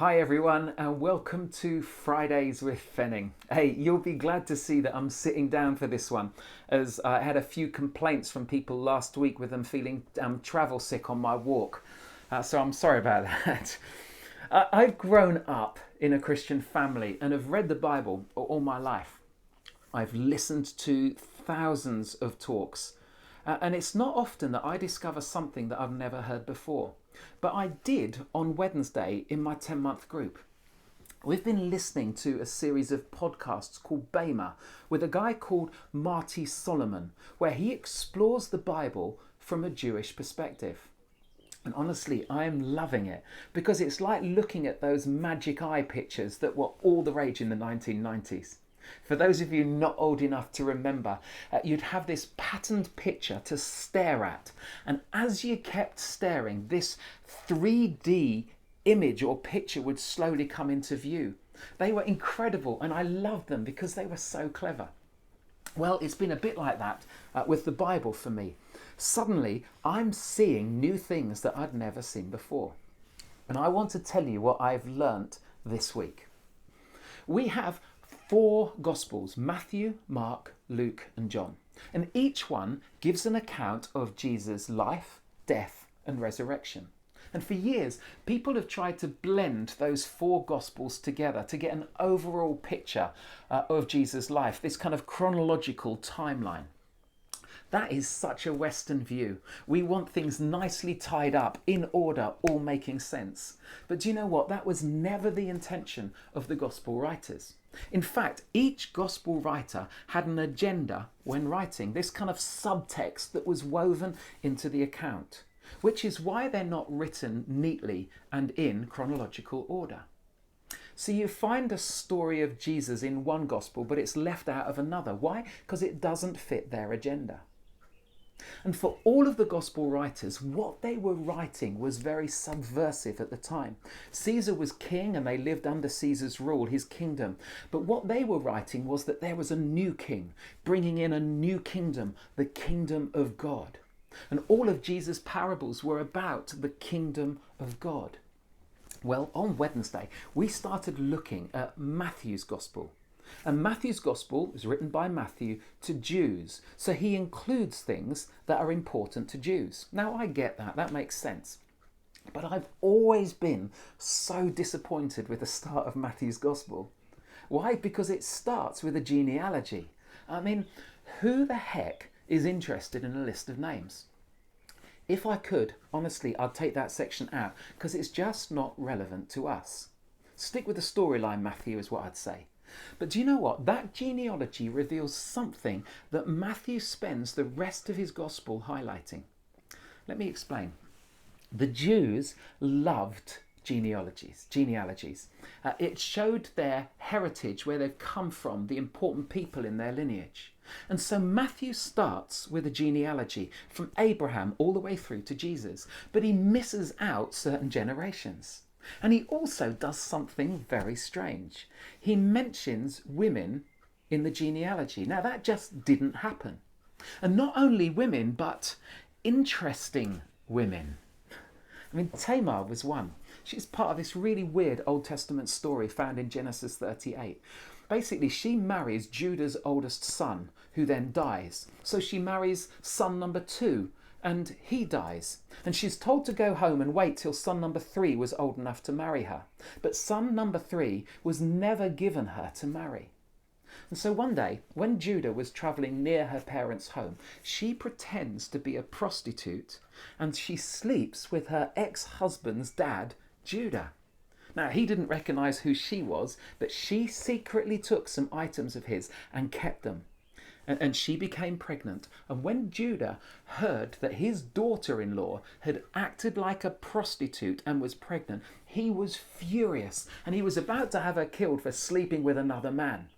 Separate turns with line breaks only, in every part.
Hi everyone and welcome to Fridays with Fenning. Hey, you'll be glad to see that I'm sitting down for this one, as I had a few complaints from people last week with them feeling travel sick on my walk. So I'm sorry about that. I've grown up in a Christian family and have read the Bible all my life. I've listened to thousands of talks, and it's not often that I discover something that I've never heard before. But I did on Wednesday in my 10-month group. We've been listening to a series of podcasts called Bema with a guy called Marty Solomon, where he explores the Bible from a Jewish perspective. And honestly, I am loving it because it's like looking at those magic eye pictures that were all the rage in the 1990s. For those of you not old enough to remember, you'd have this patterned picture to stare at. And as you kept staring, this 3D image or picture would slowly come into view. They were incredible and I loved them because they were so clever. Well, it's been a bit like that with the Bible for me. Suddenly, I'm seeing new things that I'd never seen before. And I want to tell you what I've learnt this week. We have 4 Gospels: Matthew, Mark, Luke and John. And each one gives an account of Jesus' life, death and resurrection. And for years, people have tried to blend those 4 Gospels together to get an overall picture of Jesus' life, this kind of chronological timeline. That is such a Western view. We want things nicely tied up, in order, all making sense. But do you know what? That was never the intention of the Gospel writers. In fact, each Gospel writer had an agenda when writing, this kind of subtext that was woven into the account, which is why they're not written neatly and in chronological order. So you find a story of Jesus in one Gospel, but it's left out of another. Why? Because it doesn't fit their agenda. And for all of the Gospel writers, what they were writing was very subversive at the time. Caesar was king and they lived under Caesar's rule, his kingdom. But what they were writing was that there was a new king, bringing in a new kingdom, the kingdom of God. And all of Jesus' parables were about the kingdom of God. Well, on Wednesday, we started looking at Matthew's Gospel. And Matthew's Gospel was written by Matthew to Jews, so he includes things that are important to Jews. Now, I get that, that makes sense. But I've always been so disappointed with the start of Matthew's Gospel. Why? Because it starts with a genealogy. I mean, who the heck is interested in a list of names? If I could, honestly, I'd take that section out because it's just not relevant to us. Stick with the storyline, Matthew, is what I'd say. But do you know what? That genealogy reveals something that Matthew spends the rest of his gospel highlighting. Let me explain. The Jews loved genealogies. It showed their heritage, where they've come from, the important people in their lineage. And so Matthew starts with a genealogy from Abraham all the way through to Jesus, but he misses out certain generations. And he also does something very strange. He mentions women in the genealogy. Now that just didn't happen. And not only women, but interesting women. I mean, Tamar was one. She's part of this really weird Old Testament story found in Genesis 38. Basically, she marries Judah's oldest son, who then dies. So she marries son number 2, and he dies. And she's told to go home and wait till son number 3 was old enough to marry her. But son number 3 was never given her to marry. And so one day, when Judah was travelling near her parents' home, she pretends to be a prostitute and she sleeps with her ex-husband's dad, Judah. Now, he didn't recognise who she was, but she secretly took some items of his and kept them. And she became pregnant. And when Judah heard that his daughter-in-law had acted like a prostitute and was pregnant, he was furious and he was about to have her killed for sleeping with another man.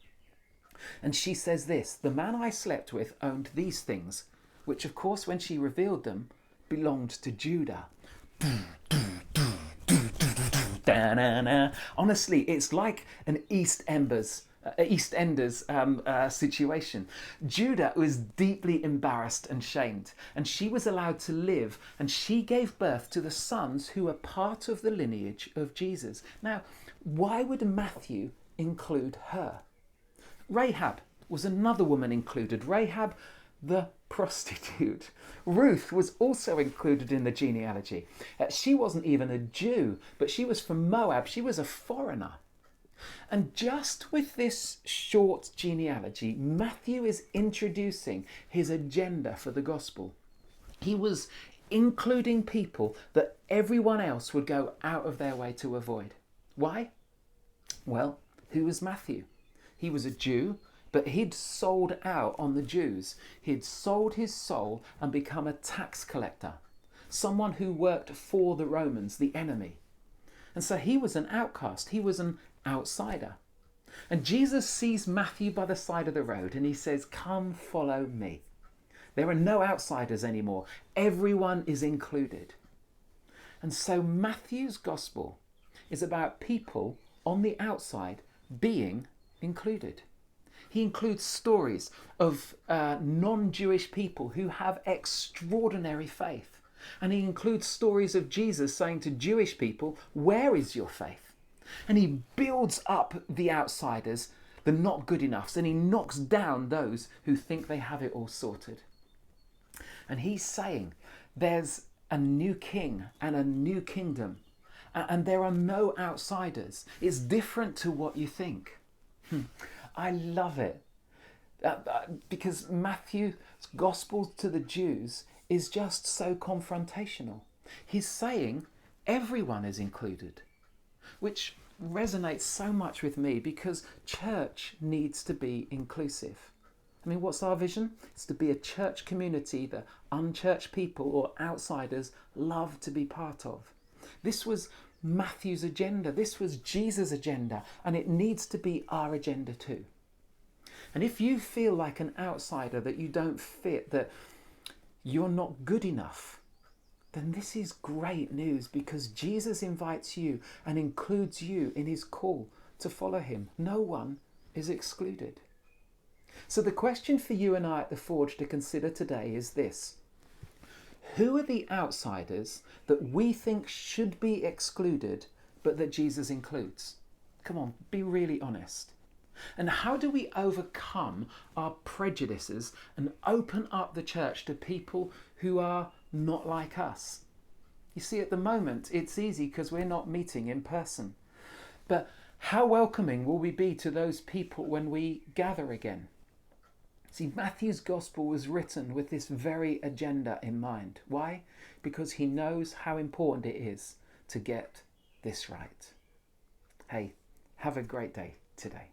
And she says this: "The man I slept with owned these things," which of course, when she revealed them, belonged to Judah. Honestly, it's like an EastEnders EastEnders situation. Judah was deeply embarrassed and shamed, and she was allowed to live, and she gave birth to the sons who were part of the lineage of Jesus. Now, why would Matthew include her? Rahab was another woman included. Rahab, the prostitute. Ruth was also included in the genealogy. She wasn't even a Jew, but she was from Moab. She was a foreigner. And just with this short genealogy, Matthew is introducing his agenda for the gospel. He was including people that everyone else would go out of their way to avoid. Why? Well, who was Matthew? He was a Jew, but he'd sold out on the Jews. He'd sold his soul and become a tax collector, someone who worked for the Romans, the enemy. And so he was an outcast. He was an outsider. And Jesus sees Matthew by the side of the road and he says, "Come, follow me." There are no outsiders anymore. Everyone is included. And so Matthew's gospel is about people on the outside being included. He includes stories of non-Jewish people who have extraordinary faith. And he includes stories of Jesus saying to Jewish people, "Where is your faith?" And he builds up the outsiders, the not good enoughs, and he knocks down those who think they have it all sorted. And he's saying there's a new king and a new kingdom, and there are no outsiders. It's different to what you think. I love it because Matthew's gospel to the Jews is just so confrontational. He's saying everyone is included, which resonates so much with me because church needs to be inclusive. I mean, what's our vision? It's to be a church community that unchurched people or outsiders love to be part of. This was Matthew's agenda. This was Jesus' agenda, and it needs to be our agenda too. And if you feel like an outsider, that you don't fit, that you're not good enough, then this is great news because Jesus invites you and includes you in his call to follow him. No one is excluded. So the question for you and I at the Forge to consider today is this: who are the outsiders that we think should be excluded, but that Jesus includes? Come on, be really honest. And how do we overcome our prejudices and open up the church to people who are not like us? You see, at the moment, it's easy because we're not meeting in person. But how welcoming will we be to those people when we gather again? See, Matthew's gospel was written with this very agenda in mind. Why? Because he knows how important it is to get this right. Hey, have a great day today.